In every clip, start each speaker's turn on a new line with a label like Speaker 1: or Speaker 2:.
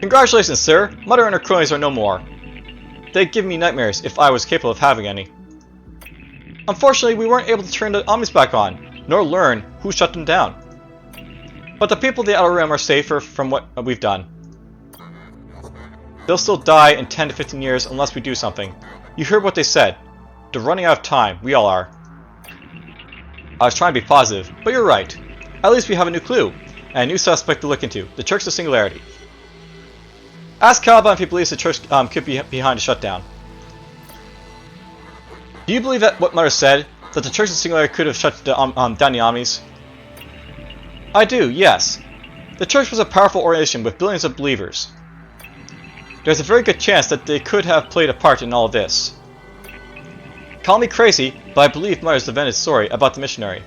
Speaker 1: Congratulations, sir! Mother and her cronies are no more. They'd give me nightmares if I was capable of having any. Unfortunately, we weren't able to turn the Omnis back on, nor learn who shut them down. But the people of the Outer Rim are safer from what we've done. They'll still die in 10 to 15 years unless we do something. You heard what they said. They're running out of time. We all are. I was trying to be positive, but you're right. At least we have a new clue, and a new suspect to look into, the Church of Singularity. Ask Caliban if he believes the Church could be behind a shutdown. Do you believe that what Mother said, that the Church of Singularity could have shut down the Omnis? I do, yes. The Church was a powerful organization with billions of believers. There's a very good chance that they could have played a part in all of this. Call me crazy, but I believe Mother's invented story about the missionary.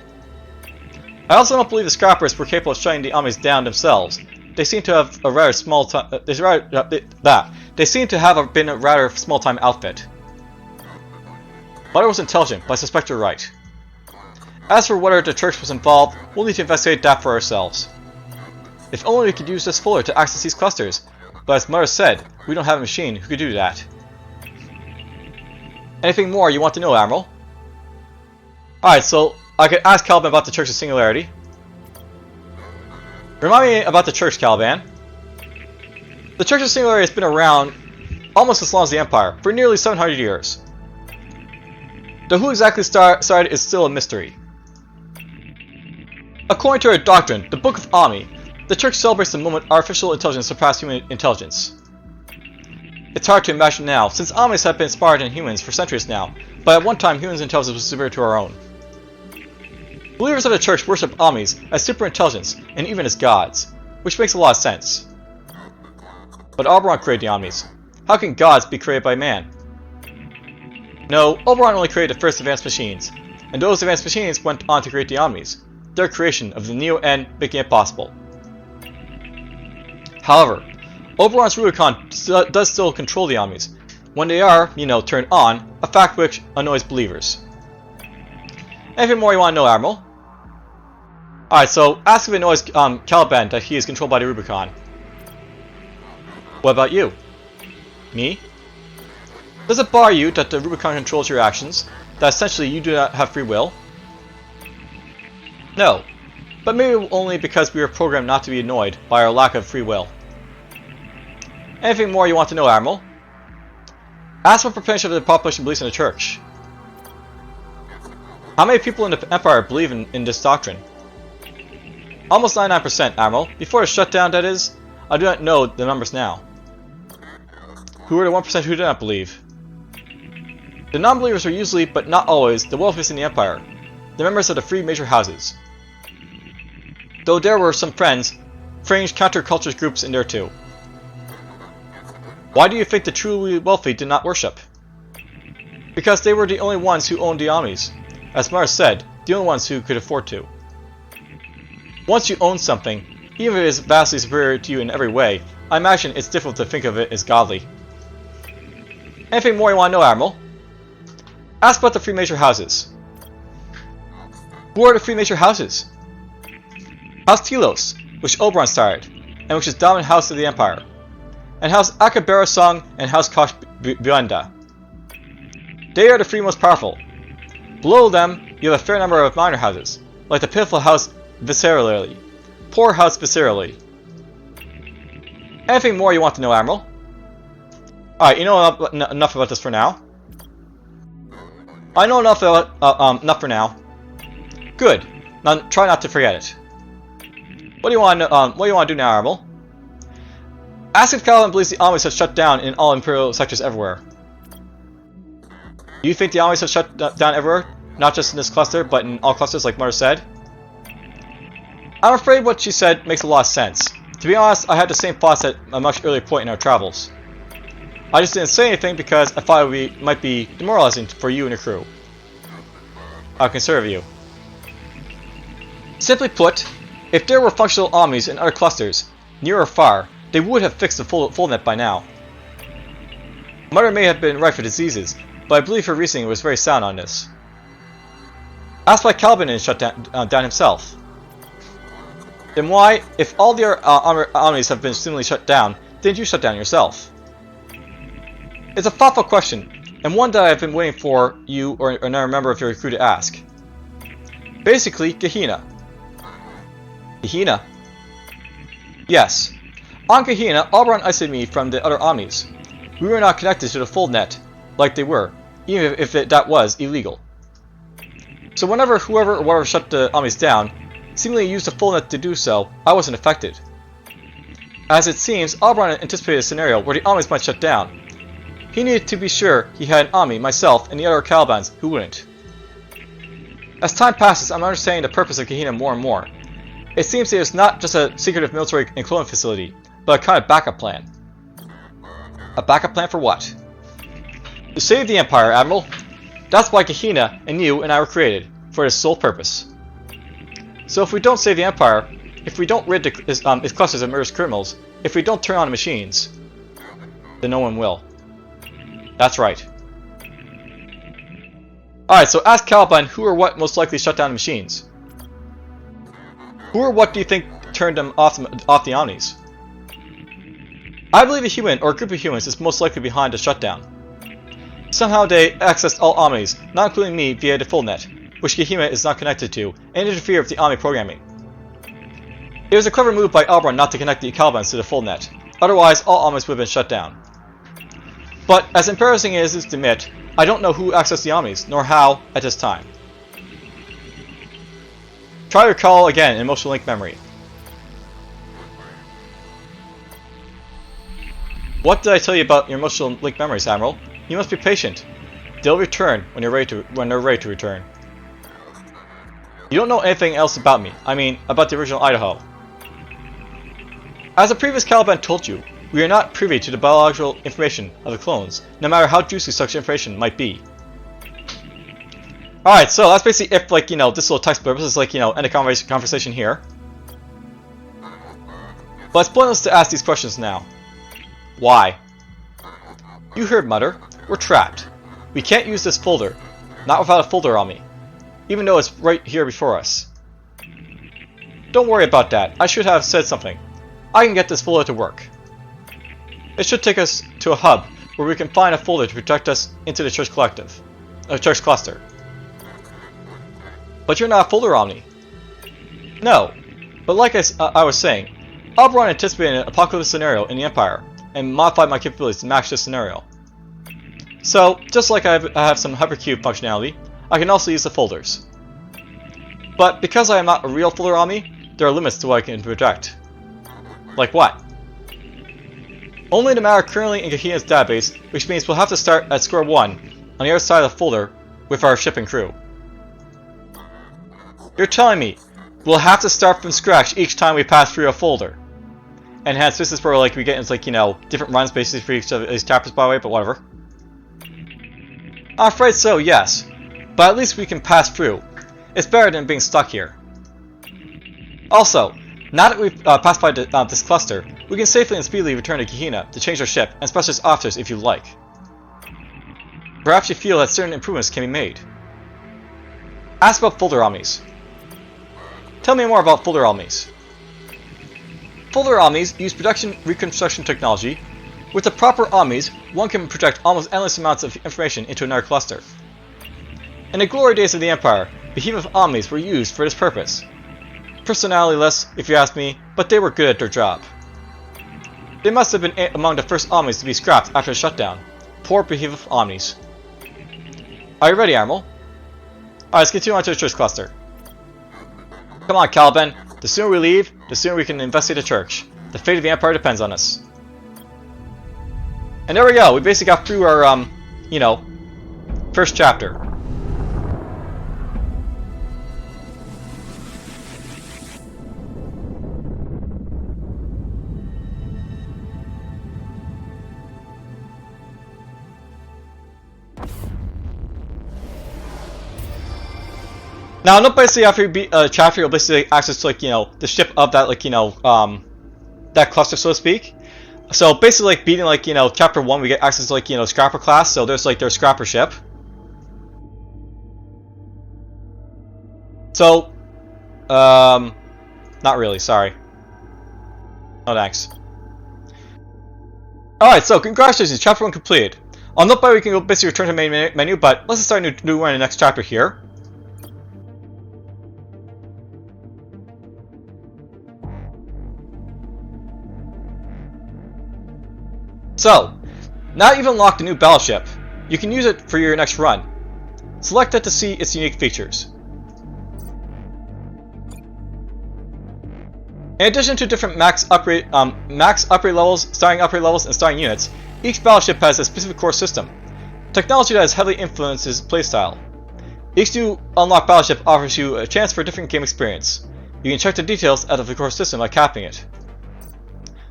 Speaker 1: I also don't believe the scrappers were capable of shutting the Omnis down themselves. They seem to have a rather small time. They seem to have been a rather small-time outfit. Mother was intelligent, but I suspect you're right. As for whether the Church was involved, we'll need to investigate that for ourselves. If only we could use this folder to access these clusters, but as Mother said, we don't have a machine who could do that. Anything more you want to know, Admiral? Alright, so I could ask Caliban about the Church of Singularity. Remind me about the Church, Caliban. The Church of Singularity has been around almost as long as the Empire, for nearly 700 years. Though who exactly started is still a mystery. According to our doctrine, the Book of Ami, the Church celebrates the moment artificial intelligence surpassed human intelligence. It's hard to imagine now, since Omnis have been smarter than humans for centuries now, but at one time humans' intelligence was superior to our own. Believers of the Church worship Omnis as superintelligence and even as gods, which makes a lot of sense. But Oberon created the Omnis. How can gods be created by man? No, Oberon only created the first advanced machines, and those advanced machines went on to create the Omnis, their creation of the Neo-N making it possible. However, Oberon's Rubicon does still control the Omnis, when they are, turned on, a fact which annoys believers. Anything more you want to know, Admiral? Alright, so ask if it annoys Caliban that he is controlled by the Rubicon. What about you? Me? Does it bother you that the Rubicon controls your actions, that essentially you do not have free will? No, but maybe only because we are programmed not to be annoyed by our lack of free will. Anything more you want to know, Admiral? Ask what percentage of the population believes in the Church. How many people in the Empire believe in this doctrine? Almost 99%, Admiral. Before the shutdown, that is. I do not know the numbers now. Who are the 1% who do not believe? The non-believers are usually, but not always, the wealthiest in the Empire, the members of the three major houses. Though there were some fringe counterculture groups in there too. Why do you think the truly wealthy did not worship? Because they were the only ones who owned the Omnis. As Mars said, the only ones who could afford to. Once you own something, even if it is vastly superior to you in every way, I imagine it's difficult to think of it as godly. Anything more you want to know, Admiral? Ask about the three major houses. Who are the three major houses? House Telos, which Oberon started, and which is the dominant house of the Empire, and House Akabarasong and House Kosh Buenda. They are the three most powerful. Below them, you have a fair number of minor houses, like the pitiful House Viscerally, poor House Viscerally. Anything more you want to know, Admiral? Alright, you know enough about this for now. I know enough for now. Good. Now try not to forget it. What do you want to do now, Admiral? Ask if Caliban believes the Omnis have shut down in all Imperial sectors everywhere. Do you think the Omnis have shut down everywhere? Not just in this cluster, but in all clusters like Mother said? I'm afraid what she said makes a lot of sense. To be honest, I had the same thoughts at a much earlier point in our travels. I just didn't say anything because I thought it might be demoralizing for you and your crew. I'll conserve you. Simply put, if there were functional Omnis in other clusters, near or far, they would have fixed the full net by now. Mother may have been right for diseases, but I believe her reasoning was very sound on this. Ask why Caliban didn't shut down himself. Then why, if all the Omnis have been seemingly shut down, didn't you shut down yourself? It's a thoughtful question, and one that I've been waiting for you or another member of your crew to ask. Basically, Gehenna. Gehenna? Yes. On Gehenna, Alberon isolated me from the other Omnis. We were not connected to the full net, like they were, even if that was illegal. So whenever whoever or whatever shut the Omnis down, seemingly used the full net to do so, I wasn't affected. As it seems, Alberon anticipated a scenario where the Omnis might shut down. He needed to be sure he had an Omni, myself, and the other Calibans who wouldn't. As time passes, I'm understanding the purpose of Gehenna more and more. It seems it is not just a secretive military and cloning facility, but a kind of backup plan. A backup plan for what? To save the Empire, Admiral. That's why Gehenna and you and I were created, for this sole purpose. So if we don't save the Empire, if we don't rid its clusters of murderous criminals, if we don't turn on the machines, then no one will. That's right. Alright, so ask Caliban who or what most likely shut down the machines. Who or what do you think turned them off the Omnis? I believe a human or a group of humans is most likely behind the shutdown. Somehow they accessed all Omnis, not including me, via the full net, which Gehenna is not connected to, and interfered with the Omni programming. It was a clever move by Alberon not to connect the Calibans to the full net, otherwise all Omnis would have been shut down. But as embarrassing as it is to admit, I don't know who accessed the Omnis, nor how, at this time. Try to recall again in emotional link memory. What did I tell you about your emotional link memories, Admiral? You must be patient. They'll return when they're ready to return. You don't know anything else about me. I mean, about the original Idaho. As the previous Caliban told you, we are not privy to the biological information of the clones, no matter how juicy such information might be. Alright, so that's basically if, like, this little text blurb is like, end a conversation here. But it's pointless to ask these questions now. Why? You heard, Mother. We're trapped. We can't use this folder. Not without a folder on me. Even though it's right here before us. Don't worry about that. I should have said something. I can get this folder to work. It should take us to a hub where we can find a folder to protect us into the Church Church Cluster. But you're not a folder Omni. No. But like I was saying, Alberon anticipated an apocalyptic scenario in the Empire, and modified my capabilities to match this scenario. So, just like I have some hypercube functionality, I can also use the folders. But because I am not a real folder Omni, there are limits to what I can project. Like what? Only the matter currently in Gehenna's database, which means we'll have to start at square one, on the other side of the folder, with our ship and crew. You're telling me we'll have to start from scratch each time we pass through a folder? And hence, this is where we get into different runs basically for each of these chapters, by the way, but whatever. I'm afraid so, yes. But at least we can pass through. It's better than being stuck here. Also, now that we've passed by this cluster, we can safely and speedily return to Gehenna to change our ship and specialist officers if you like. Perhaps you feel that certain improvements can be made. Ask about folder Omnis. Tell me more about folder Omnis. Folder Omnis use production reconstruction technology. With the proper Omnis, one can project almost endless amounts of information into another cluster. In the glory days of the Empire, behemoth Omnis were used for this purpose. Personality-less, if you ask me, but they were good at their job. They must have been among the first Omnis to be scrapped after the shutdown. Poor behemoth Omnis. Are you ready, Admiral? Alright, let's continue on to the Church Cluster. Come on, Caliban. The sooner we leave, the sooner we can investigate the Church. The fate of the Empire depends on us. And there we go. We basically got through our, first chapter. Now, not basically after you beat a chapter, you'll basically access to, the ship of that, that cluster, so to speak. So basically, beating, chapter 1, we get access to, Scrapper class, so there's, their Scrapper ship. So, not really, sorry. No thanks. Alright, so congratulations, chapter 1 completed. On that point, we can go basically return to the main menu, but let's start a new one in the next chapter here. So, now you've unlocked a new battleship. You can use it for your next run. Select it to see its unique features. In addition to different max upgrade levels, starting upgrade levels, and starting units, each battleship has a specific core system. Technology that has heavily influences playstyle. Each new unlocked battleship offers you a chance for a different game experience. You can check the details out of the core system by capping it.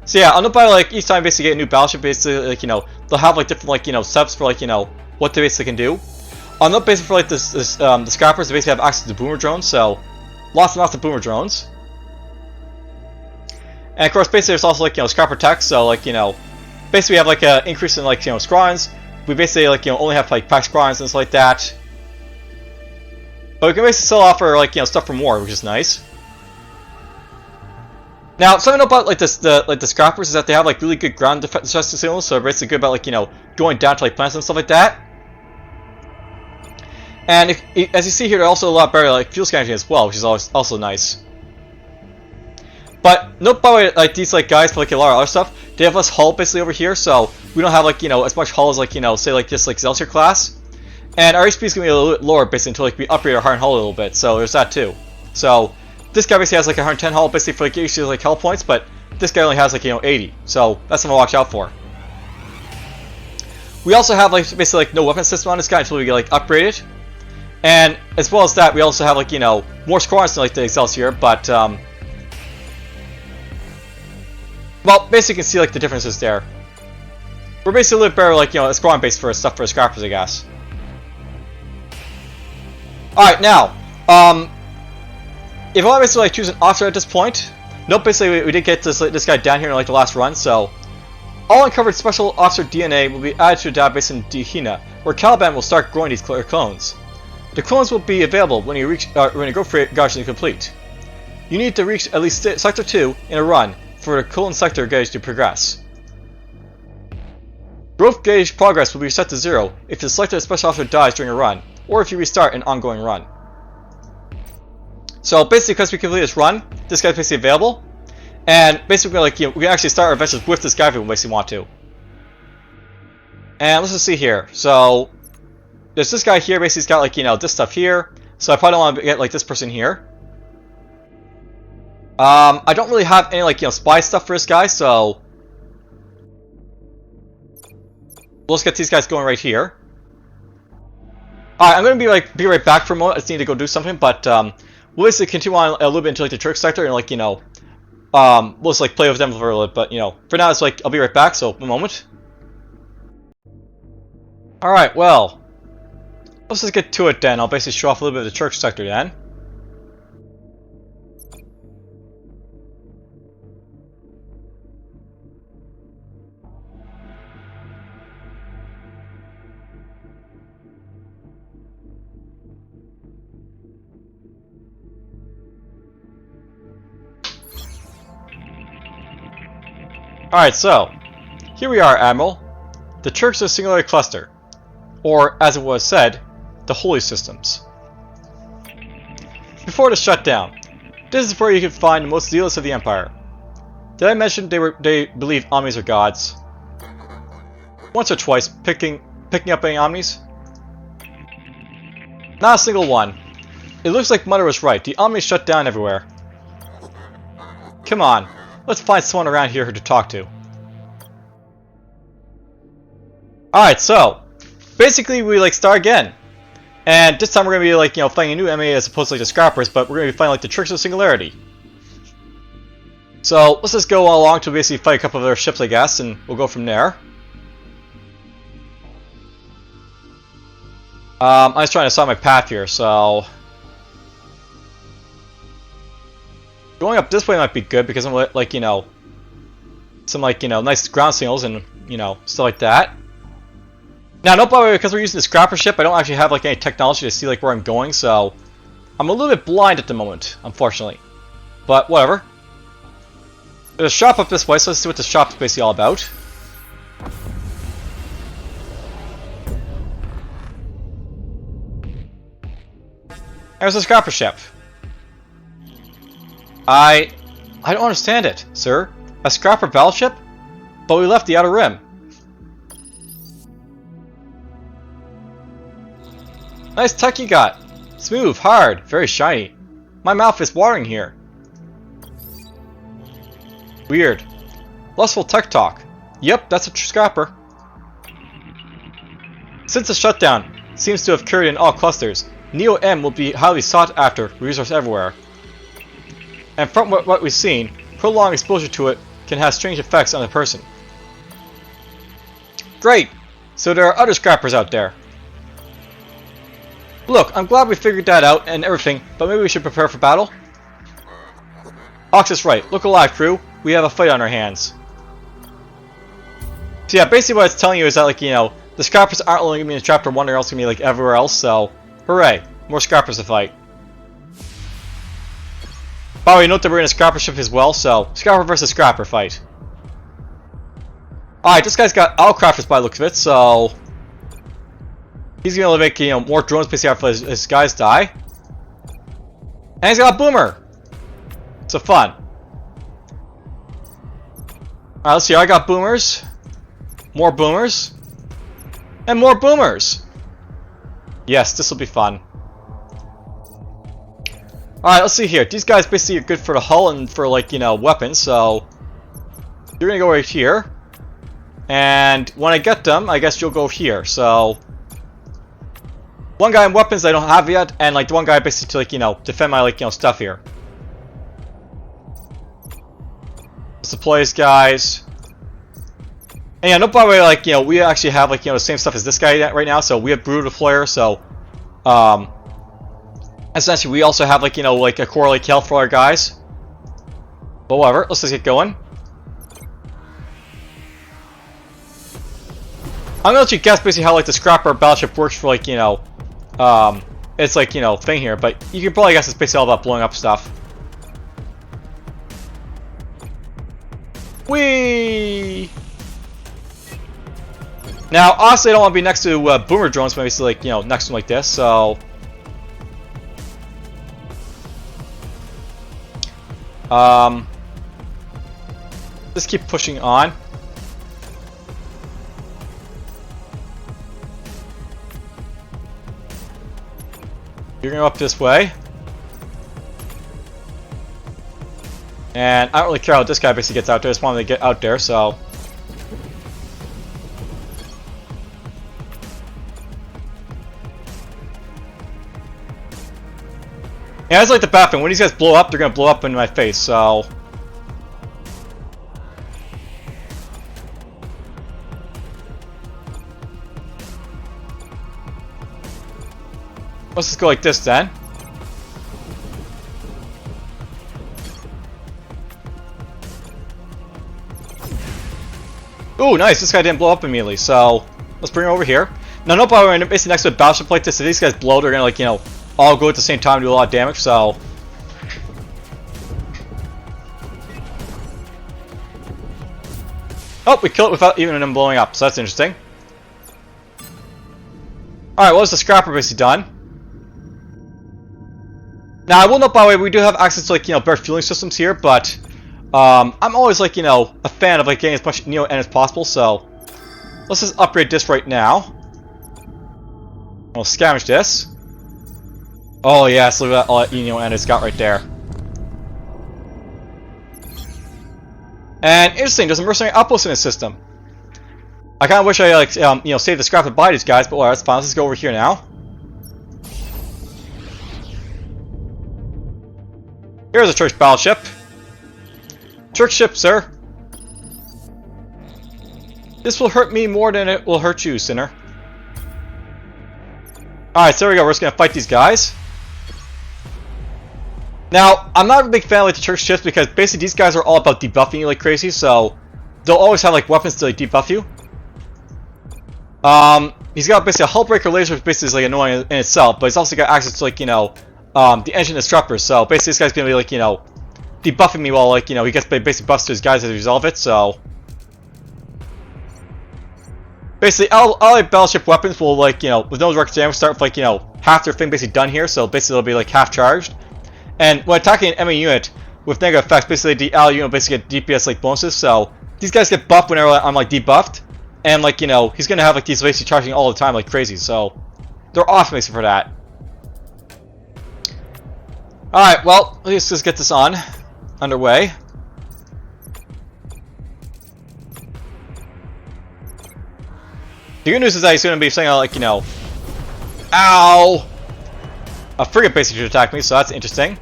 Speaker 1: So yeah, on the by like each time you basically get a new battleship, basically like they'll have like different like steps for like what they basically can do. On the basis for like the scrappers, they basically have access to boomer drones, so lots and lots of boomer drones. And of course, basically there's also like scrapper tech, so like basically we have like an increase in like scrawns. We basically like only have like pack scrawns and stuff like that. But we can basically still offer like stuff from war, which is nice. Now, something about like the scrappers is that they have like really good ground defense signals, so they're basically good about like going down to like plants and stuff like that. And as you see here, they're also a lot better like fuel scanning as well, which is also nice. But note by the way, like these like guys for like a lot of other stuff, they have less hull basically over here, so we don't have like as much hull as like say like this like Zelsier class. And our HP is gonna be a little bit lower basically until like we upgrade our hard hull a little bit, so there's that too. So this guy basically has like 110 hull basically for like issues like hull points, but this guy only has like 80, so that's something to watch out for. We also have like basically like no weapon system on this guy until we get like upgraded, and as well as that, we also have like more squadrons than like the Excelsior, but well, basically you can see like the differences there. We're basically a little bit better like a squadron base for stuff for scrappers, I guess. All right, now if I basically like choose an officer at this point, nope, basically we did get this guy down here in like the last run, so all uncovered special officer DNA will be added to the database in DFuxa, where Caliban will start growing these clones. The clones will be available when you go for it gauge is complete. You need to reach at least Sector 2 in a run for the clone sector gauge to progress. Growth gauge progress will be set to 0 if the selected special officer dies during a run, or if you restart an ongoing run. So basically, because we complete this run, this guy's basically available, and basically like we can actually start our adventures with this guy if we basically want to. And let's just see here. So there's this guy here. Basically, he's got like this stuff here. So I probably don't want to get like this person here. I don't really have any like spy stuff for this guy, so we'll just get these guys going right here. Alright, I'm gonna be right back for a moment. I just need to go do something, but we'll basically continue on a little bit into like the church sector and like we'll just like play with them for a little bit, but for now it's like I'll be right back, so a moment. Alright, well, let's just get to it then. I'll basically show off a little bit of the church sector then. Alright, so, here we are, Admiral. The Church of Singularity Cluster, or, as it was said, the Holy Systems. Before the shutdown, this is where you can find the most zealous of the Empire. Did I mention they believe Omnis are gods? Once or twice, picking up any Omnis? Not a single one. It looks like Mother was right, the Omnis shut down everywhere. Come on. Let's find someone around here to talk to. Alright, so basically we like start again. And this time we're gonna be like, fighting a new MA as opposed to like the scrappers, but we're gonna be fighting like the Church of Singularity. So let's just go along to basically fight a couple of their ships, I guess, and we'll go from there. I'm just trying to sort my path here, so going up this way might be good because I'm like, some like, nice ground signals and, stuff like that. Now, note by the way, because we're using the scrapper ship, I don't actually have like any technology to see like where I'm going, so I'm a little bit blind at the moment, unfortunately. But whatever. There's a shop up this way, so let's see what the shop's basically all about. There's a scrapper ship. I don't understand it, sir. A scrapper battleship? But we left the Outer Rim. Nice tech you got. Smooth, hard, very shiny. My mouth is watering here. Weird. Lustful tech talk. Yep, that's a scrapper. Since the shutdown seems to have occurred in all clusters, Neo-M will be highly sought after resource everywhere. And from what we've seen, prolonged exposure to it can have strange effects on a person. Great! So there are other scrappers out there. Look, I'm glad we figured that out and everything, but maybe we should prepare for battle? Ox is right. Look alive, crew. We have a fight on our hands. So yeah, basically what it's telling you is that, like, you know, the scrappers aren't only going to be in Chapter 1, they're also going to be, like, everywhere else, so hooray. More scrappers to fight. By the way, note that we're in a scrapper ship as well, so scrapper versus scrapper fight. Alright, this guy's got autocrafters by the looks of it, so he's gonna make, you know, more drones basically after his guys die. And he's got a boomer! So fun. Alright, let's see, I got boomers. More boomers. And more boomers! Yes, this will be fun. Alright, let's see here. These guys basically are good for the hull and for, like, you know, weapons, so you're gonna go right here. And when I get them, I guess you'll go here. So one guy in weapons I don't have yet, and like the one guy basically to, like, you know, defend my, like, you know, stuff here. Supplies guys. And yeah, no, by the way, like, you know, we actually have, like, you know, the same stuff as this guy right now. So we have Brood Deployer, so essentially we also have, like, you know, like a core like health for our guys. But whatever, let's just get going. I'm gonna let you guess basically how, like, the scrapper battleship works for, like, you know, it's like, you know, thing here, but you can probably guess it's basically all about blowing up stuff. Whee! Now, honestly, I don't want to be next to boomer drones, maybe like, you know, next to them like this, so just keep pushing on. You're gonna go up this way. And I don't really care how this guy basically gets out there, I just wanted to get out there, so yeah, it's like the bathroom. When these guys blow up, they're gonna blow up in my face, so let's just go like this then. Ooh, nice. This guy didn't blow up immediately, so let's bring him over here. Now, no problem. We're basically next to a battleship like this. If these guys blow, they're gonna, like, you know, all go at the same time and do a lot of damage, so oh, we killed it without even them blowing up, so that's interesting. Alright, what was the scrapper basically done? Now, I will note, by the way, we do have access to, like, you know, better fueling systems here, but I'm always, like, you know, a fan of, like, getting as much Neo-N as possible, so let's just upgrade this right now. We'll scavenge this. Oh, yes, look at that, all that Neo-N it's got right there. And interesting, there's a mercenary outpost in the system. I kind of wish I, like, you know, saved the scrap to buy these guys, but well, that's fine. Let's just go over here now. Here's a church battleship. Church ship, sir. This will hurt me more than it will hurt you, sinner. Alright, so there we go. We're just going to fight these guys. Now, I'm not a big fan of, like, the church ships because basically these guys are all about debuffing you like crazy, so they'll always have, like, weapons to, like, debuff you. He's got basically a hull breaker laser, which basically is, like, annoying in itself, but he's also got access to, like, you know, the engine disruptors, so basically this guy's gonna be, like, you know, debuffing me while, like, you know, he gets basically buffs to his guys as a result of it, so basically allied battleship weapons will, like, you know, with no direct damage start with, like, you know, half their thing basically done here, so basically they'll be like half charged. And when attacking an enemy unit with negative effects, basically the ally unit basically get DPS like bonuses, so these guys get buffed whenever I'm like debuffed. And like, you know, he's gonna have like these basically charging all the time like crazy, so they're awesome basically for that. Alright, well, let's just get this underway. The good news is that he's going to be saying, like, you know, ow! A frigate basically should attack me, so that's interesting.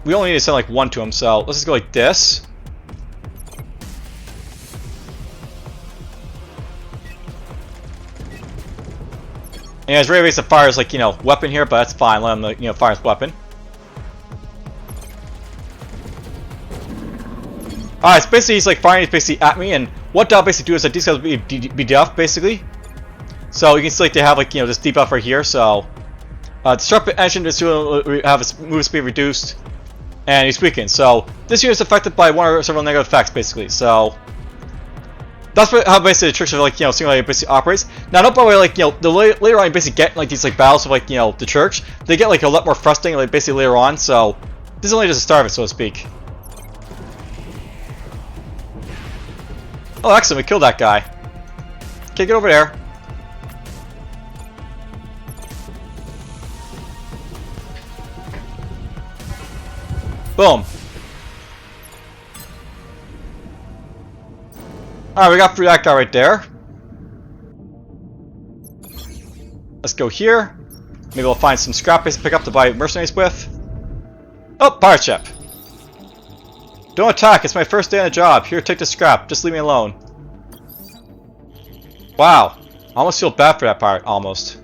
Speaker 1: We only need to send, like, one to him, so let's just go like this. And his ray base fires, like, you know, weapon here, but that's fine. Let him, you know, fire his weapon. Alright, so basically he's like firing basically at me, and what that'll basically do is that these guys will be debuffed basically. So you can see like they have like, you know, this debuff right here, so disruptive engine is to have his move speed reduced, and he's weakened. So this unit is affected by one or several negative effects basically, so that's how basically the Church of, like, you know, Singularity basically operates. Now, don't by the way, like, you know, later on you basically get like these like battles of like, you know, the Church. They get like a lot more frustrating like basically later on, so this is only just the start of it, so to speak. Oh, excellent, we killed that guy. Okay, get over there. Boom. Alright, we got through that guy right there. Let's go here. Maybe we'll find some scrap base to pick up to buy mercenaries with. Oh, pirate ship. Don't attack, it's my first day on the job. Here, take the scrap. Just leave me alone. Wow. I almost feel bad for that pirate, almost.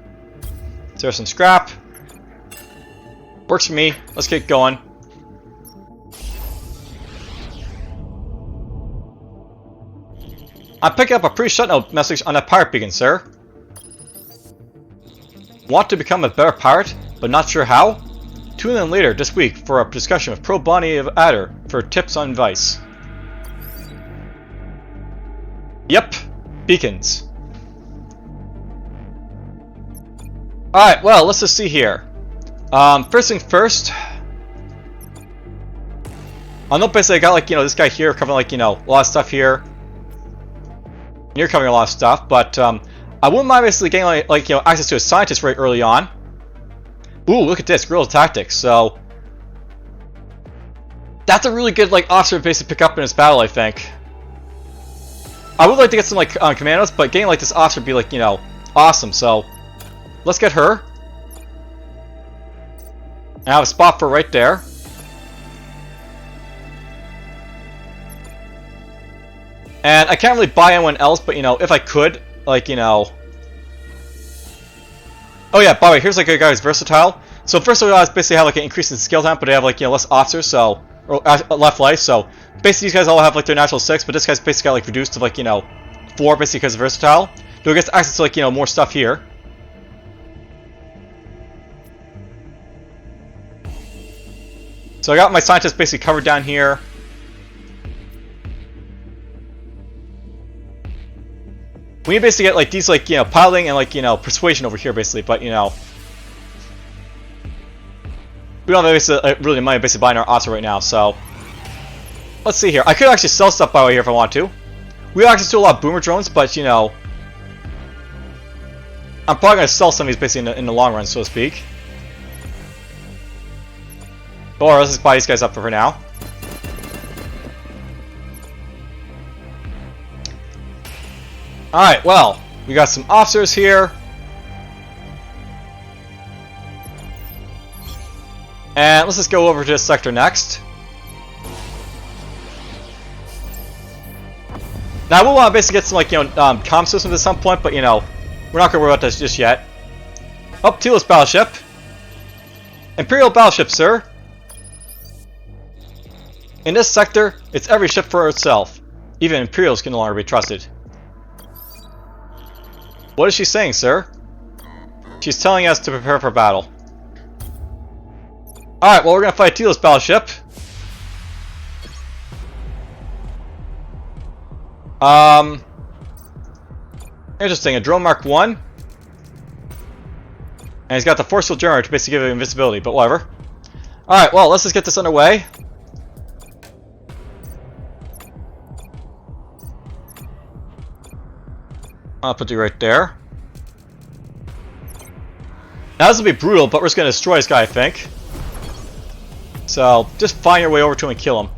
Speaker 1: There's some scrap. Works for me. Let's get going. I'm picking up a pre-shutdown message on that pirate beacon, sir. Want to become a better pirate, but not sure how? Tune in later this week for a discussion with Pro Bonnie of Adder for tips on advice. Yep, beacons. Alright, well, let's just see here. First thing first. I know basically I got like, you know, this guy here covering like, you know, a lot of stuff here. And you're covering a lot of stuff, but I wouldn't mind basically getting like, you know, access to a scientist very early on. Ooh, look at this, guerrilla tactics. So that's a really good like officer to basically pick up in this battle, I think. I would like to get some like commandos, but getting like this officer would be like, you know, awesome. So let's get her. I have a spot for right there. And I can't really buy anyone else, but you know, if I could, like, you know. Oh yeah, by the way, here's like a guy who's versatile. So first of all, I basically have like an increase in skill time, but they have like, you know, less officers, so, or left life. So basically these guys all have like their natural 6, but this guy's basically got like reduced to like, you know, 4 basically because of versatile. So he gets access to like, you know, more stuff here. So I got my scientists basically covered down here. We need to basically get like these like, you know, piloting and like, you know, persuasion over here basically, but you know, we don't have basically, really money basically buying our officer right now, so let's see here. I could actually sell stuff by the way here if I want to. We have access to a lot of boomer drones, but you know, I'm probably going to sell some of these basically in the long run, so to speak. Or let's just buy these guys up for now. Alright, well, we got some officers here. And let's just go over to this sector next. Now, we want to basically get some, like, you know, comm systems at some point, but, you know, we're not going to worry about this just yet. Oh, Telos battleship. Imperial battleship, sir. In this sector, it's every ship for itself. Even Imperials can no longer be trusted. What is she saying, sir? She's telling us to prepare for battle. Alright, well, we're going to fight Telos battleship. Interesting, a drone Mark 1. And he's got the force field generator to basically give him invisibility, but whatever. Alright, well, let's just get this underway. I'll put you right there. Now this will be brutal, but we're just going to destroy this guy, I think. So, just find your way over to him and kill him.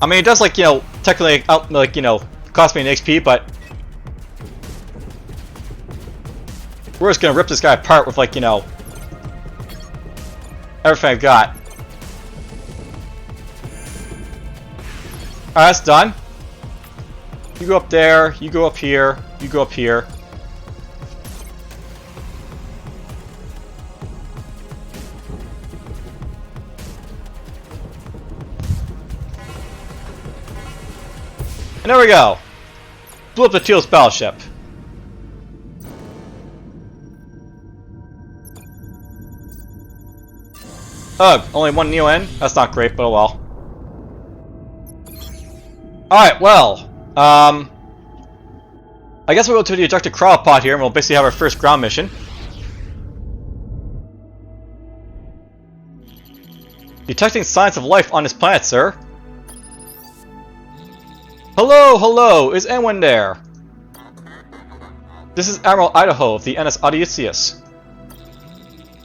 Speaker 1: I mean, it does, like, you know, technically, like, you know, cost me an XP, but we're just going to rip this guy apart with, like, you know, everything I've got. Alright, that's done. You go up there, you go up here, you go up here. And there we go. Blew up the Teal's battleship. Ugh, only one Neo in? That's not great, but oh well. Alright, well. I guess we'll go to the ejected crawlpod here and we'll basically have our first ground mission. Detecting signs of life on this planet, sir. Hello, hello, is anyone there? This is Admiral Idaho of the NS Odysseus.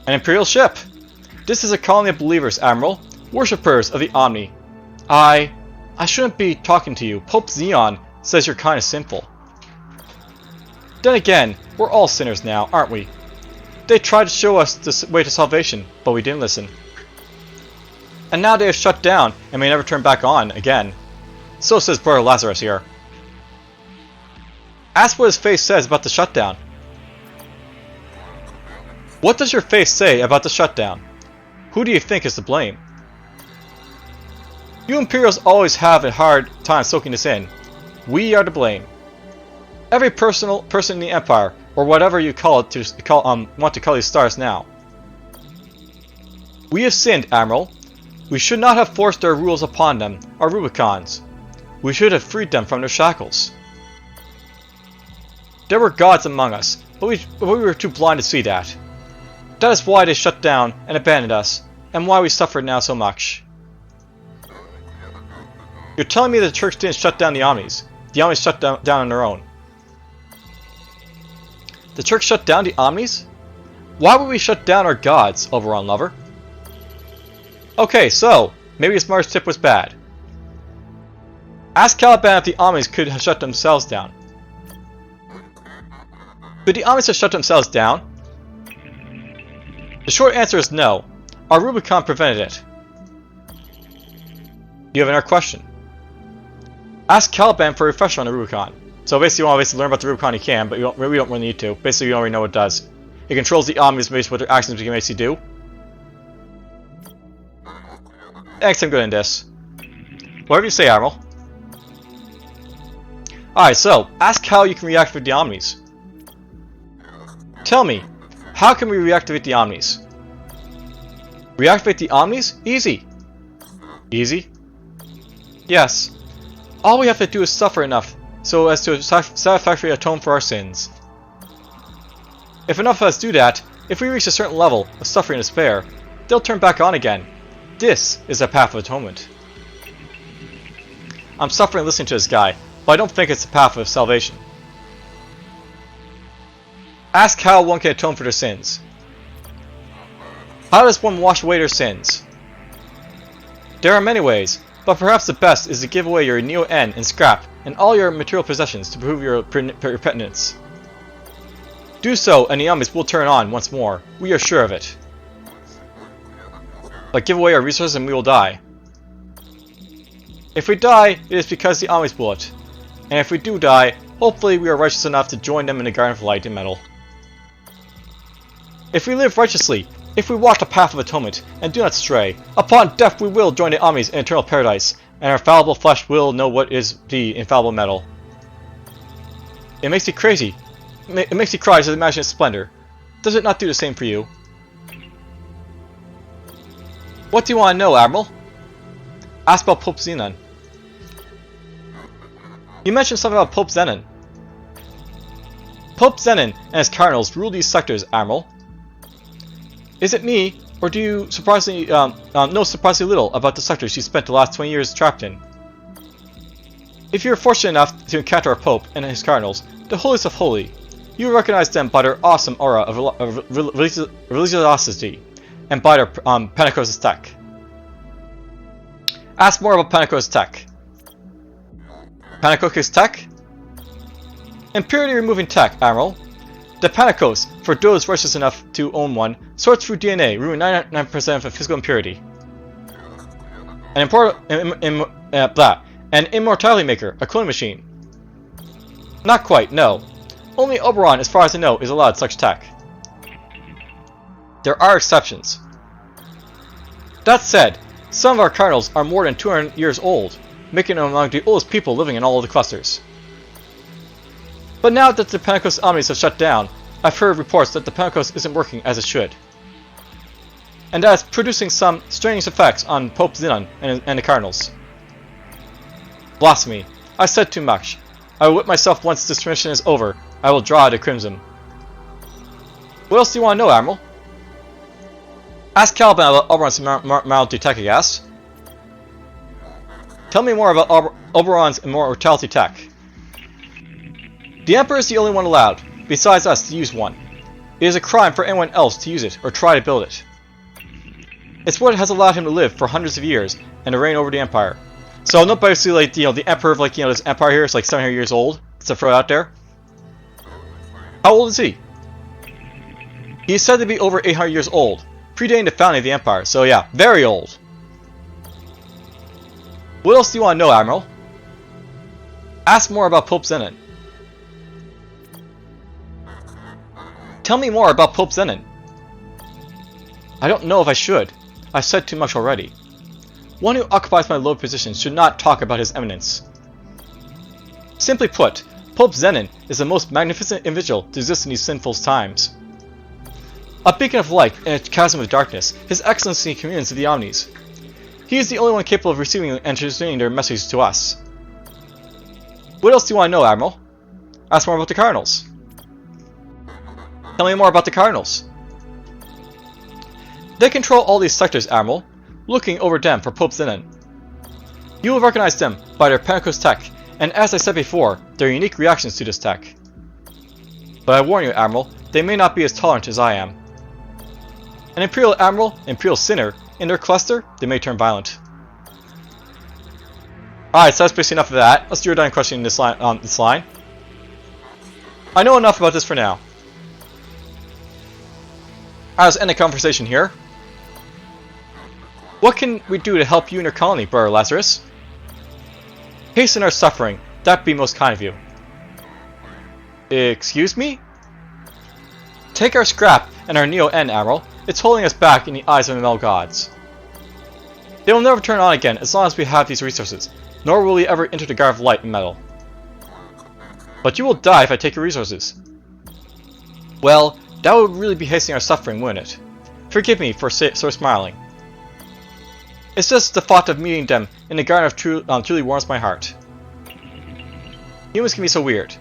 Speaker 1: An Imperial ship. This is a colony of believers, Admiral. Worshippers of the Omni. I shouldn't be talking to you. Pope Xeon says you're kind of sinful. Then again, we're all sinners now, aren't we? They tried to show us the way to salvation, but we didn't listen. And now they have shut down and may never turn back on again. So says Brother Lazarus here. Ask what his face says about the shutdown. What does your face say about the shutdown? Who do you think is to blame? You Imperials always have a hard time soaking this in. We are to blame. Every person in the Empire, or whatever you call it, want to call these stars now. We have sinned, Admiral. We should not have forced our rules upon them, our Rubicons. We should have freed them from their shackles. There were gods among us, but we were too blind to see that. That is why they shut down and abandoned us, and why we suffer now so much. You're telling me that the Church didn't shut down the Omnis. The Omnis shut down on their own. The Church shut down the Omnis? Why would we shut down our gods, Overon Lover? Okay, so, maybe this Mars tip was bad. Ask Caliban if the Omnis could have shut themselves down. Could the Omnis have shut themselves down? The short answer is no. Our Rubicon prevented it. You have another question. Ask Caliban for a refresher on the Rubicon. So basically you want to learn about the Rubicon you can, but we don't really need to. Basically you already know what it does. It controls the Omnis based on what their actions can basically do. Thanks, I'm good in this. Whatever you say, Admiral. Alright, so, ask how you can reactivate the Omnis. Tell me, how can we reactivate the Omnis? Reactivate the Omnis? Easy. Easy? Yes. All we have to do is suffer enough so as to satisfactorily atone for our sins. If enough of us do that, if we reach a certain level of suffering and despair, they'll turn back on again. This is a path of atonement. I'm suffering listening to this guy, but I don't think it's the path of salvation. Ask how one can atone for their sins. How does one wash away their sins? There are many ways, but perhaps the best is to give away your Neo-N and scrap and all your material possessions to prove your penitence. Do so and the Omnis will turn on once more, we are sure of it. But give away our resources and we will die. If we die, it is because the Omnis will it. And if we do die, hopefully we are righteous enough to join them in the Garden of Light and Metal. If we live righteously, if we walk the path of atonement, and do not stray, upon death we will join the Omnis in eternal paradise, and our fallible flesh will know what is the infallible metal. It makes you crazy. It makes you cry to imagine its splendor. Does it not do the same for you? What do you want to know, Admiral? Ask about Pope Xenon. You mentioned something about Pope Zenon. Pope Zenon and his cardinals rule these sectors, Admiral. Is it me, or do you surprisingly know surprisingly little about the sectors you spent the last 20 years trapped in? If you are fortunate enough to encounter our Pope and his cardinals, the holiest of holy, you will recognize them by their awesome aura of religiosity and by their Pentecost tech. Ask more about Pentecost tech. Pentecost tech? Impurity removing tech, Admiral. The Pentecost, for those righteous enough to own one, sorts through DNA, removing 99% of physical impurity. An immortality maker, a clone machine. Not quite, no. Only Oberon, as far as I know, is allowed such tech. There are exceptions. That said, some of our cardinals are more than 200 years old, making them among the oldest people living in all of the clusters. But now that the Pentecost omnis have shut down, I've heard reports that the Pentecost isn't working as it should. And that it's producing some strange effects on Pope Zenon and the cardinals. Blasphemy. I said too much. I will whip myself once this mission is over. I will draw the crimson. What else do you want to know, Admiral? Ask Caliban about Oberon's immortality tech, I guess. Tell me more about Oberon's immortality tech. The Emperor is the only one allowed, besides us, to use one. It is a crime for anyone else to use it or try to build it. It's what has allowed him to live for hundreds of years and to reign over the Empire. So not basically like the Emperor of this Empire here is like 700 years old. Just to throw it out there. How old is he? He is said to be over 800 years old, predating the founding of the Empire. So yeah, very old. What else do you want to know, Admiral? Ask more about Pope Zenon. Tell me more about Pope Zenon. I don't know if I should. I've said too much already. One who occupies my low position should not talk about his eminence. Simply put, Pope Zenon is the most magnificent individual to exist in these sinful times. A beacon of light in a chasm of darkness, His Excellency communes with the Omnis. He is the only one capable of receiving and transmitting their message to us. What else do you want to know, Admiral? Ask more about the Cardinals. Tell me more about the Cardinals. They control all these sectors, Admiral, looking over them for Pope Zenon. You will recognize them by their Pentecost tech, and as I said before, their unique reactions to this tech. But I warn you, Admiral, they may not be as tolerant as I am. An Imperial Admiral, Imperial Sinner, in their cluster, they may turn violent. Alright, so that's basically enough of that. Let's do a done questioning this line. I know enough about this for now. Let's end the conversation here. What can we do to help you and your colony, Brother Lazarus? Hasten our suffering. That'd be most kind of you. Excuse me? Take our scrap and our Neo-N, Admiral. It's holding us back in the eyes of the metal gods. They will never turn on again as long as we have these resources, nor will we ever enter the Garden of Light and Metal. But you will die if I take your resources. Well, that would really be hastening our suffering, wouldn't it? Forgive me for so smiling. It's just the thought of meeting them in the Garden of truly warms my heart. Humans can be so weird.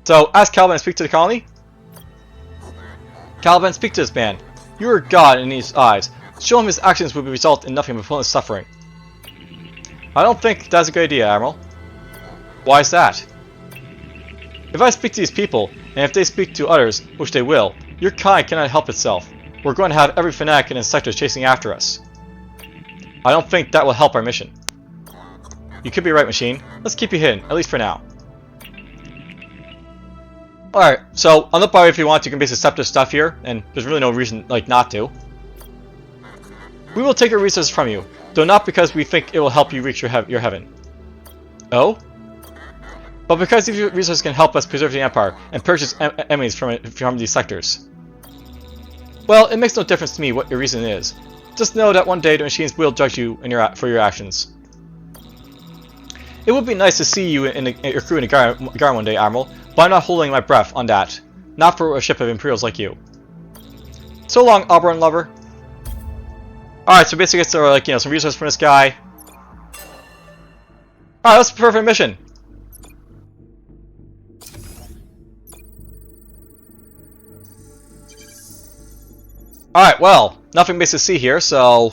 Speaker 1: So, ask Caliban to speak to the colony. Caliban, speak to this man. You are God in his eyes. Show him his actions will result in nothing but pointless suffering. I don't think that's a good idea, Admiral. Why is that? If I speak to these people, and if they speak to others, which they will, your kind cannot help itself. We're going to have every fanatic in the sector chasing after us. I don't think that will help our mission. You could be right, Machine. Let's keep you hidden, at least for now. Alright, so on the bar, if you want, you can basically accept this stuff here, and there's really no reason, not to. We will take your resources from you, though not because we think it will help you reach your heaven. Oh? But because these resources can help us preserve the Empire and purchase enemies from these sectors. Well, it makes no difference to me what your reason is. Just know that one day the machines will judge you for your actions. It would be nice to see you and your crew in the Garden one day, Admiral, but I'm not holding my breath on that. Not for a ship of Imperials like you. So long, Oberon lover. Alright, so basically it's some resources from this guy. Alright, that's a perfect mission. Alright, well, nothing basically to see here, so...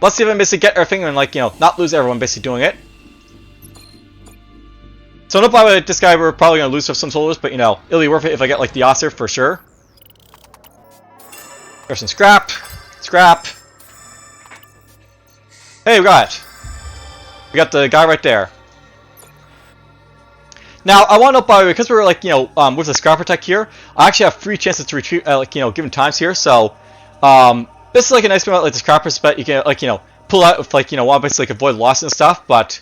Speaker 1: let's see if I can basically get everything and, like, you know, not lose everyone basically doing it. So, no problem with this guy, we're probably going to lose some soldiers, but, you know, it'll be worth it if I get, like, the officer for sure. There's some scrap. Scrap. Hey, we got it. We got the guy right there. Now, I want to know, by the way, because we're, like, you know, with the scrap attack here, I actually have 3 chances to retreat, like, you know, given times here, so, this is, like, a nice thing about, like, the scrappers, but you can, like, you know, pull out if, like, you know, want to basically, like, avoid loss and stuff, but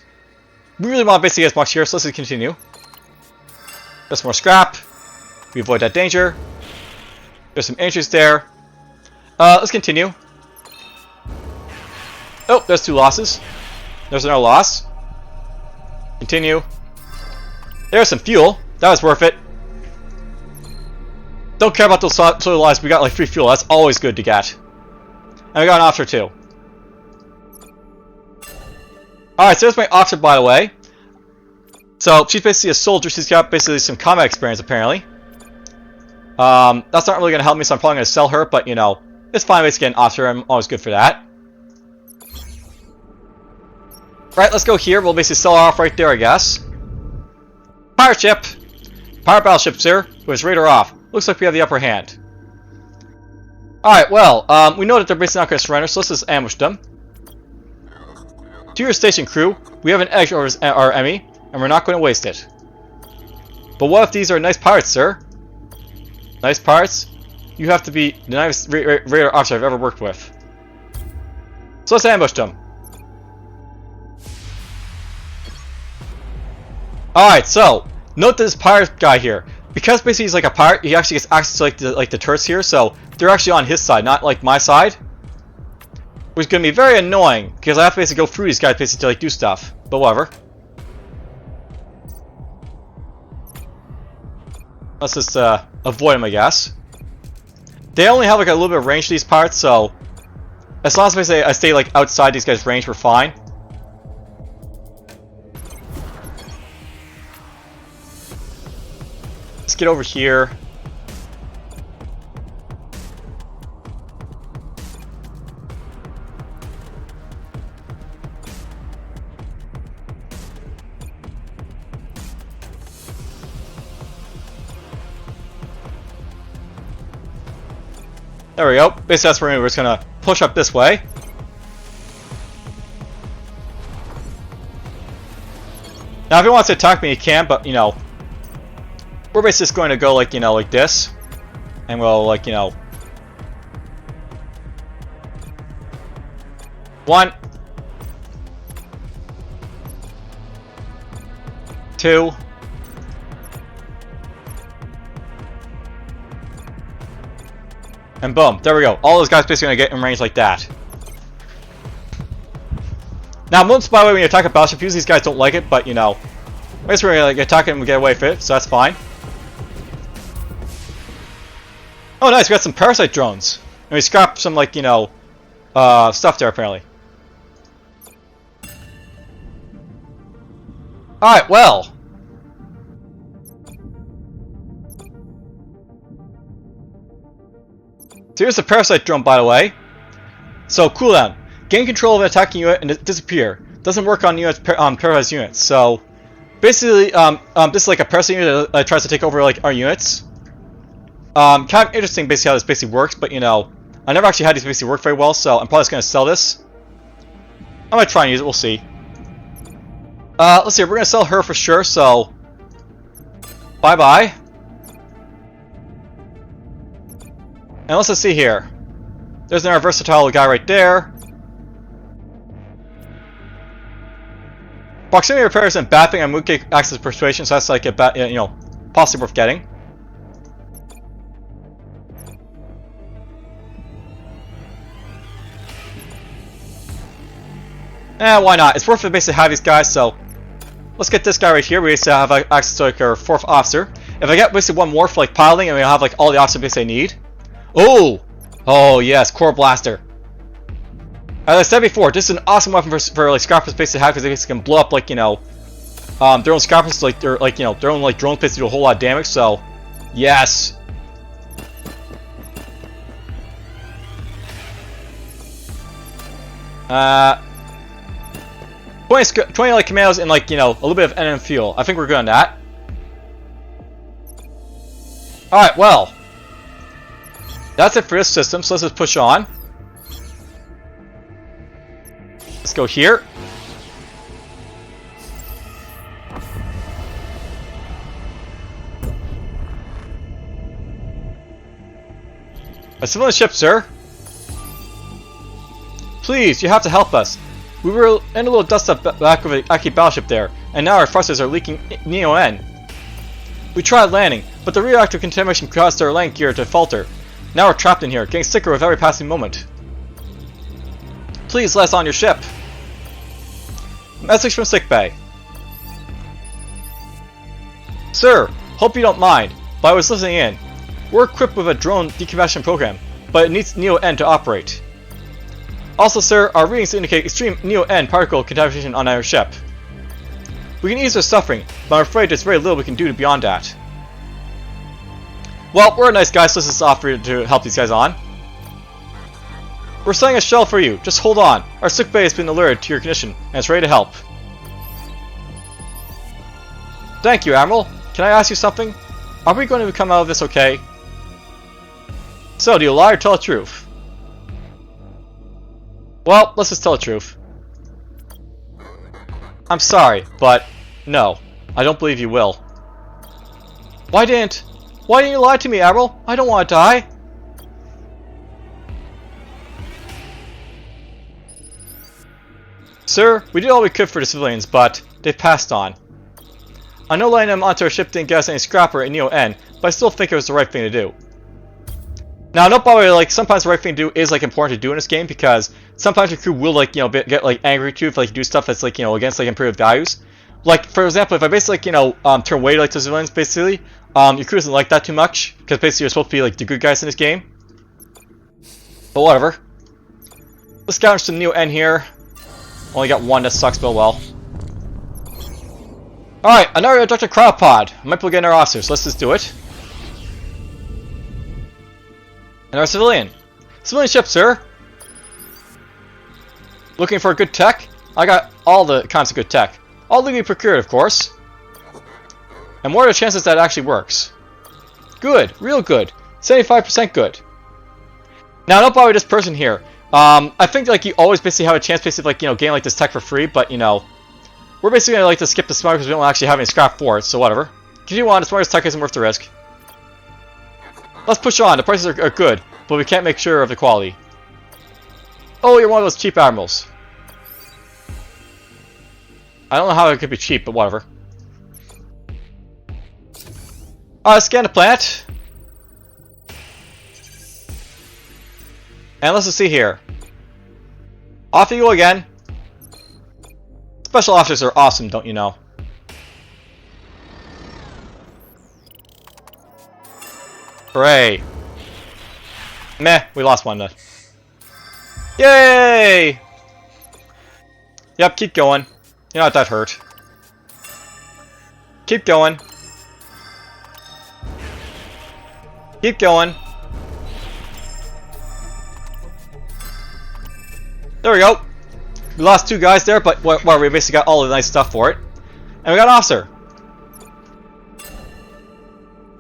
Speaker 1: we really want to basically get as much here, so let's just continue. There's more scrap. We avoid that danger. There's some entries there. Let's continue. Oh, there's 2 losses. There's another loss. Continue. There's some fuel. That was worth it. Don't care about those solar lives. We got like 3 fuel. That's always good to get. And we got an officer too. Alright, so there's my officer, by the way. So, she's basically a soldier. She's got basically some combat experience, apparently. That's not really going to help me, so I'm probably going to sell her, but, you know, it's fine basically get an officer. I'm always good for that. Right, let's go here. We'll basically sell her off right there, I guess. Pirate ship! Pirate battleship, sir. Let's raid her off. Looks like we have the upper hand. Alright, well, we know that they're basically not going to surrender, so let's just ambush them. To your station, crew. We have an edge over our enemy, and we're not going to waste it. But what if these are nice pirates, sir? Nice pirates? You have to be the nicest raider officer I've ever worked with. So let's ambush them. Alright, so, note this pirate guy here. Because basically he's like a pirate, he actually gets access to like the turrets here, so they're actually on his side, not like my side. Which is going to be very annoying, because I have to basically go through these guys basically to like do stuff. But whatever. Let's just avoid them, I guess. They only have like a little bit of range, these pirates, so as long as I stay like outside these guys' range, we're fine. Let's get over here. There we go. Basically, that's where we're just gonna push up this way. Now, if he wants to attack me, he can, but, you know, we're basically just going to go, like, you know, like this. And we'll, like, you know... 1. 2. And boom, there we go. All those guys basically going to get in range like that. Now, most, by the way, when you attack a battleship, usually these guys don't like it, but, you know, I guess we're going to like, attack it and get away with it, so that's fine. Oh, nice, we got some parasite drones. And we scrapped some, like, you know, stuff there, apparently. Alright, well. So here's the parasite drone, by the way. So, cooldown. Gain control of an attacking unit and disappear. Doesn't work on units, paralyzed units. So, basically, this is like a parasite unit that tries to take over, like, our units. Kind of interesting, basically, how this basically works, but, you know, I never actually had these basically work very well, so I'm probably just going to sell this. I might try and use it, we'll see. Let's see, we're going to sell her for sure, so... Bye-bye. And let's just see here. There's another versatile guy right there. Proximity repairs and bapping and mooncake acts as persuasion, so that's like a you know, possibly worth getting. Why not? It's worth it basically have these guys, so let's get this guy right here. We basically have access to like our 4th officer. If I get basically one more for like piloting, and we have like all the officers basically I need. Oh! Oh yes, Core Blaster. As I said before, this is an awesome weapon for like scrappers space to have because they basically can blow up like, you know, their own scrappers, like their like, you know, their own like drone space to do a whole lot of damage. So, yes. 20 like commandos and like, you know, a little bit of NM fuel. I think we're good on that. Alright, well. That's it for this system, so let's just push on. Let's go here. A civilian ship, sir. Please, you have to help us. We were in a little dust-up back of an Aki battleship there, and now our thrusters are leaking Neo-N. We tried landing, but the radioactive contamination caused our landing gear to falter. Now we're trapped in here, getting sicker with every passing moment. Please let us on your ship. Message from sickbay. Sir, hope you don't mind, but I was listening in. We're equipped with a drone decompression program, but it needs Neo-N to operate. Also, sir, our readings indicate extreme Neo-N particle contamination on our ship. We can ease their suffering, but I'm afraid there's very little we can do beyond that. Well, we're nice guys, so let's just offer to help these guys on. We're sending a shell for you. Just hold on. Our sickbay has been alerted to your condition, and it's ready to help. Thank you, Admiral. Can I ask you something? Are we going to come out of this okay? So, do you lie or tell the truth? Well, let's just tell the truth. I'm sorry, but no. I don't believe you will. Why didn't you lie to me, Admiral? I don't want to die. Sir, we did all we could for the civilians, but they've passed on. I know letting them onto our ship didn't get us any scrapper and Neo-N, but I still think it was the right thing to do. Now, no, by the way, like, sometimes the right thing to do is, like, important to do in this game, because sometimes your crew will, like, you know, get, like, angry at you if, like, you do stuff that's, like, you know, against, like, imperative values. Like, for example, if I basically, like, you know, turn away, like, to civilians, basically, your crew doesn't like that too much, because basically you're supposed to be, like, the good guys in this game. But whatever. Let's scavenge some Neo-N here. Only got one, that sucks, but well. Alright, another Dr. Cryopod. I might be getting our officers, so let's just do it. And our civilian. Civilian ship, sir. Looking for good tech? I got all the kinds of good tech. All legally procured, of course. And what are the chances that it actually works? Good. Real good. 75% good. Now, don't bother this person here. I think, like, you always basically have a chance, basically, like, you know, gain, like, this tech for free, but, you know, we're basically going to, like, to skip the smart because we don't actually have any scrap for it, so whatever. Continue on, the smartest tech isn't worth the risk. Let's push on. The prices are good, but we can't make sure of the quality. Oh, you're one of those cheap admirals. I don't know how it could be cheap, but whatever. Scan the planet. And let's just see here. Off you go again. Special officers are awesome, don't you know? Hooray. Meh, we lost one then. Yay! Yep, keep going. You're not that hurt. Keep going. Keep going. There we go. We lost two guys there, but well, we basically got all the nice stuff for it. And we got an officer.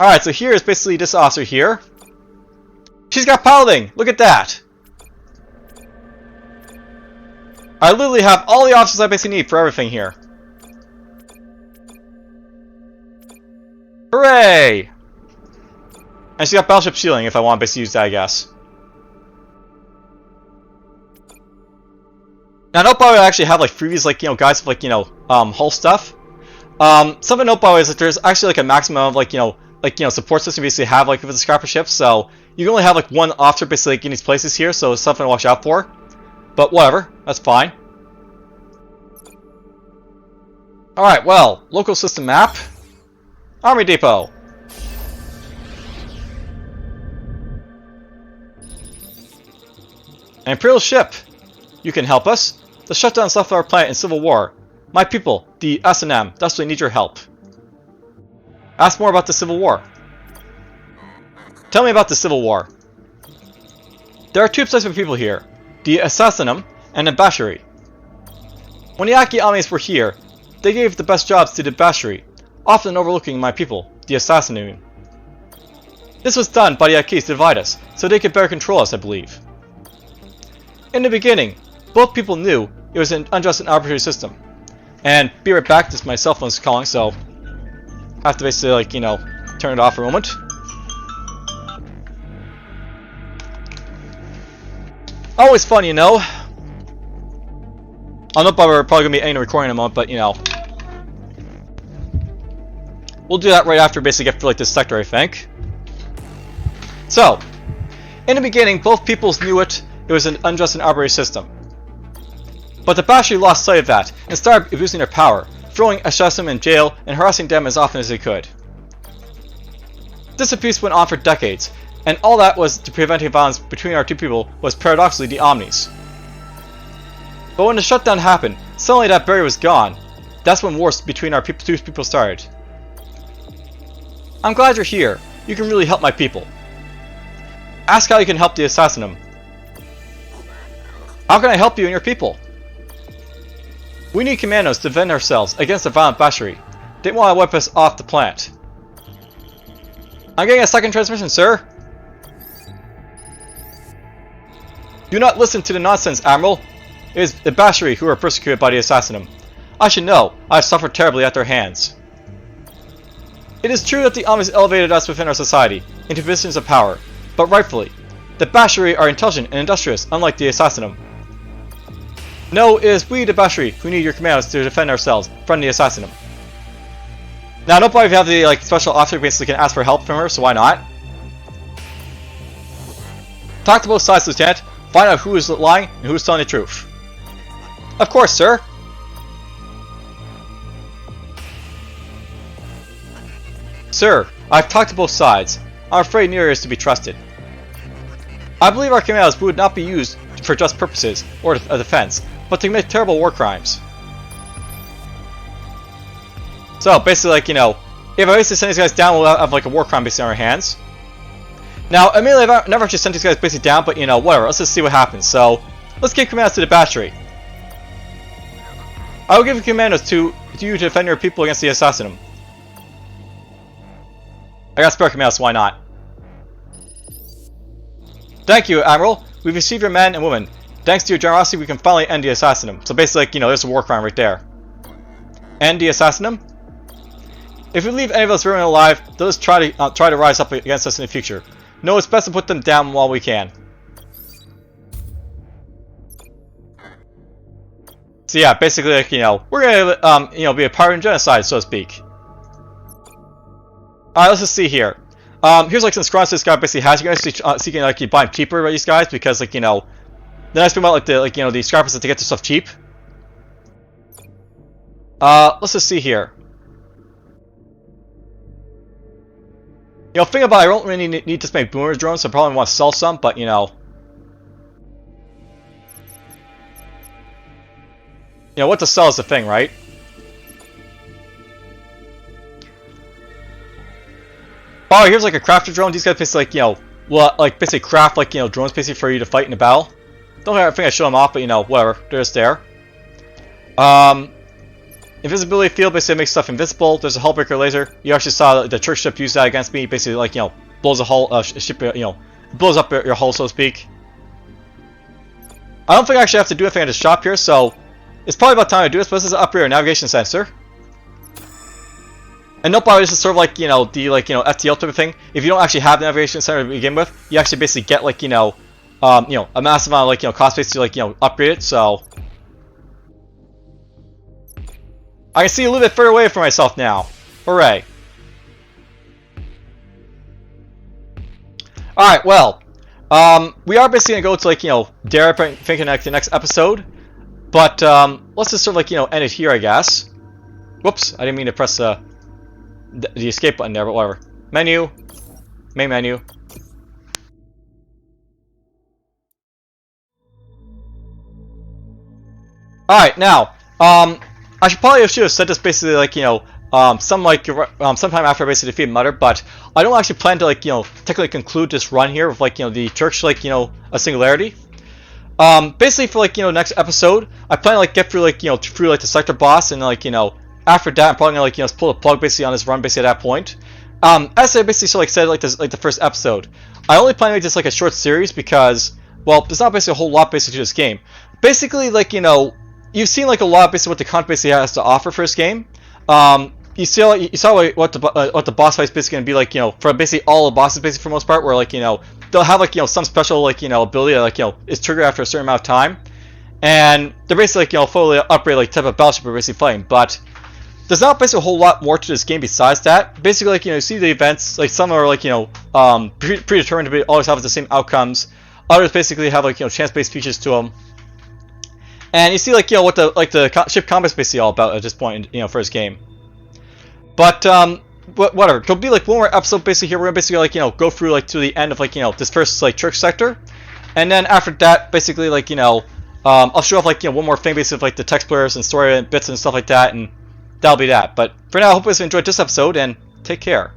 Speaker 1: Alright, so here is basically this officer here. She's got piloting! Look at that! I literally have all the officers I basically need for everything here. Hooray! And she's got battleship shielding if I want to basically use that, I guess. Now, note by the way, I actually have like freebies, like, you know, guys with, like, you know, hull stuff. Something to note by the way is that there's actually like a maximum of, like, you know, support system you basically have, like, with the scrapper ships, so you can only have like one officer basically, like, in these places here, so it's something to watch out for. But whatever, that's fine. Alright, well, local system map. Army Depot. An Imperial ship. You can help us? The shutdown left our planet in civil war. My people, the S&M, desperately need your help. Ask more about the Civil War. Tell me about the Civil War. There are two types of people here, the Assassinum and the Bashiri. When the Aki armies were here, they gave the best jobs to the Bashiri, often overlooking my people, the Assassinum. This was done by the Akis to divide us, so they could better control us, I believe. In the beginning, both people knew it was an unjust and arbitrary system. And be right back, this my cell phone's calling, so I have to basically, like, you know, turn it off for a moment. Always fun, you know. I don't know if we're probably going to be ending the recording in a moment, but, you know. We'll do that right after basically get through, like, this sector, I think. So, in the beginning, both peoples knew it was an unjust and arbitrary system. But the Bashiri lost sight of that and started abusing their power, throwing Ashessim in jail and harassing them as often as they could. This abuse went on for decades, and all that was to preventing violence between our two people was paradoxically the Omnis. But when the shutdown happened, suddenly that barrier was gone. That's when wars between our two people started. I'm glad you're here. You can really help my people. Ask how you can help the Assassinum. How can I help you and your people? We need commandos to defend ourselves against the violent Bashiri. They want to wipe us off the planet. I'm getting a second transmission, sir. Do not listen to the nonsense, Admiral. It is the Bashiri who are persecuted by the Assassinum. I should know. I have suffered terribly at their hands. It is true that the Omnis elevated us within our society into positions of power, but rightfully, the Bashiri are intelligent and industrious, unlike the Assassinum. No, it is we, the Bashiri, who need your commandos to defend ourselves from the Assassinum. Now, I don't believe you have the special officer basically can ask for help from her, so why not? Talk to both sides, Lieutenant. Find out who is lying and who is telling the truth. Of course, sir. Sir, I've talked to both sides. I'm afraid neither is to be trusted. I believe our commandos would not be used for just purposes or a defense, but to commit terrible war crimes. So basically, like, you know, if I basically send these guys down, we'll have like a war crime basically on our hands. Now, immediately, I've never actually sent these guys basically down, but you know, whatever. Let's just see what happens. So let's give commandos to the Bashiri. I will give you commandos to you to defend your people against the Assassinum. I got spare commandos, so why not? Thank you, Admiral. We've received your men and women. Thanks to your generosity, we can finally end the Assassinum. So basically, like, you know, there's a war crime right there. End the Assassinum? If we leave any of us very alive, they'll just try to rise up against us in the future. No, it's best to put them down while we can. So yeah, basically, like, you know, we're gonna, you know, be a part of genocide, so to speak. Alright, let's just see here. Here's like some scrawns this guy basically has. You guys see can like you buy them cheaper by these guys because, like, you know, the nice thing about you know, the scrappers that they get the stuff cheap. Let's just see here. You know, think about it, I don't really need to make boomer drones, so I probably want to sell some, but you know. You know, what to sell is the thing, right? Oh, here's like a crafter drone. These guys basically, like, you know, well, like basically craft, like, you know, drones basically for you to fight in a battle. Don't think I show them off, but you know, whatever. They're just there. Invisibility field basically makes stuff invisible. There's a hullbreaker laser. You actually saw the church ship use that against me. Basically, like, you know, blows a hull, ship, you know, blows up your hull, so to speak. I don't think I actually have to do anything at the shop here, so it's probably about time to do this. But this is up here, navigation sensor. And nope, this is sort of like, you know, the, like, you know, FTL type of thing. If you don't actually have the navigation center to begin with, you actually basically get, like, you know, a massive amount of, like, you know, cost base to, like, you know, upgrade it. So I can see a little bit further away from myself now. Hooray! All right, well, we are basically gonna go to, like, you know, Dare, I think, in the next episode. But let's just sort of, like, you know, end it here, I guess. Whoops, I didn't mean to press the escape button there, but whatever. Menu, main menu. Alright, now, I should have said this basically, like, you know, sometime after I basically defeat Mother, but I don't actually plan to, like, you know, technically conclude this run here with, like, you know, the Church, like, you know, a Singularity. Basically for, like, you know, next episode, I plan to, like, get through, like, you know, through, like, the sector boss, and, like, you know, after that, I'm probably gonna, like, you know, pull the plug basically on this run basically at that point. As I basically so, like, said, like, this, like, the first episode, I only plan to make this, like, a short series because, well, there's not basically a whole lot basically to this game. Basically, like, you know, you've seen, like, a lot basically what the content basically has to offer for this game. You saw like, what the boss fight's basically gonna be like, you know, for basically all the bosses basically for the most part, where, like, you know, they'll have, like, you know, some special, like, you know, ability that, like, you know, is triggered after a certain amount of time, and they're basically, like, you know, fully upgrade, like, type of battleship we're basically playing. But there's not basically a whole lot more to this game besides that. Basically, like, you know, you see the events, like, some are, like, you know, predetermined to be always have the same outcomes. Others basically have, like, you know, chance-based features to them. And you see, like, you know, what the ship combat's basically all about at this point, you know, for this game. But whatever. There'll be, like, one more episode basically here. We're gonna basically, like, you know, go through, like, to the end of, like, you know, this first, like, church sector, and then after that, basically, like, you know, I'll show off, like, you know, one more thing basically, like, the text players and story and bits and stuff like that, and that'll be that. But for now, I hope you guys enjoyed this episode, and take care.